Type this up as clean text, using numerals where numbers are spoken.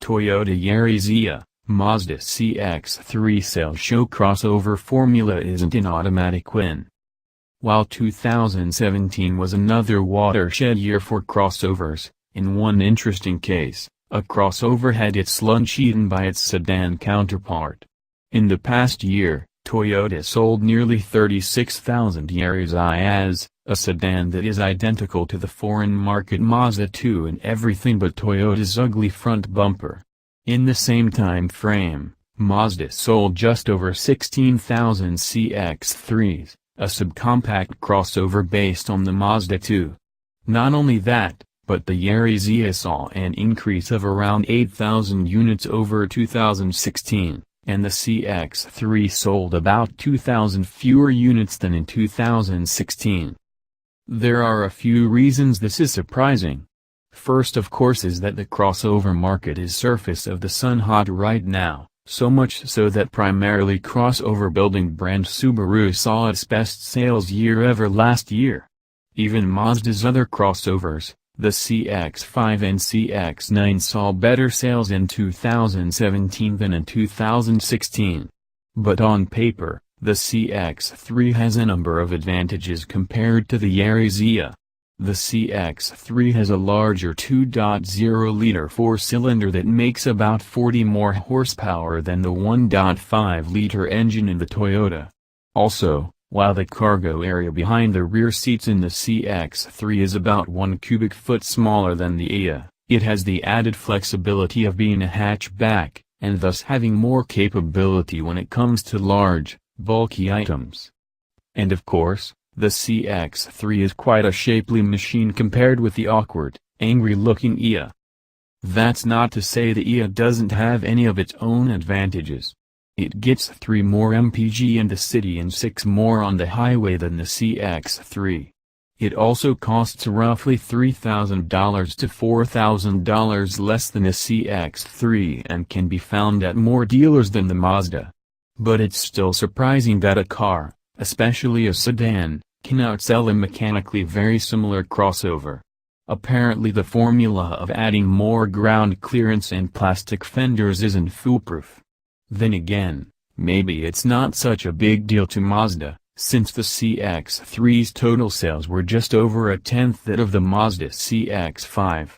Toyota Yaris Mazda CX-3 sales show crossover formula isn't an automatic win. While 2017 was another watershed year for crossovers, in one interesting case, a crossover had its lunch eaten by its sedan counterpart. In the past year, Toyota sold nearly 36,000 Yaris, a sedan that is identical to the foreign market Mazda 2 in everything but Toyota's ugly front bumper. In the same time frame, Mazda sold just over 16,000 CX-3s, a subcompact crossover based on the Mazda 2. Not only that, but the Yaris saw an increase of around 8,000 units over 2016, and the CX-3 sold about 2,000 fewer units than in 2016. There are a few reasons this is surprising. First of course is that the crossover market is surface of the sun hot right now, so much so that primarily crossover building brand Subaru saw its best sales year ever last year. Even Mazda's other crossovers, the CX-5 and CX-9 saw better sales in 2017 than in 2016. But on paper, the CX-3 has a number of advantages compared to the Yaris. The CX-3 has a larger 2.0-liter four-cylinder that makes about 40 more horsepower than the 1.5-liter engine in the Toyota. Also, while the cargo area behind the rear seats in the CX-3 is about 1 cubic foot smaller than the IA, it has the added flexibility of being a hatchback, and thus having more capability when it comes to large, bulky items. And of course, the CX-3 is quite a shapely machine compared with the awkward, angry-looking IA. That's not to say the IA doesn't have any of its own advantages. It gets 3 more mpg in the city and 6 more on the highway than the CX-3. It also costs roughly $3,000 to $4,000 less than a CX-3 and can be found at more dealers than the Mazda. But it's still surprising that a car, especially a sedan, can outsell a mechanically very similar crossover. Apparently the formula of adding more ground clearance and plastic fenders isn't foolproof. Then again, maybe it's not such a big deal to Mazda, since the CX-3's total sales were just over a tenth that of the Mazda CX-5.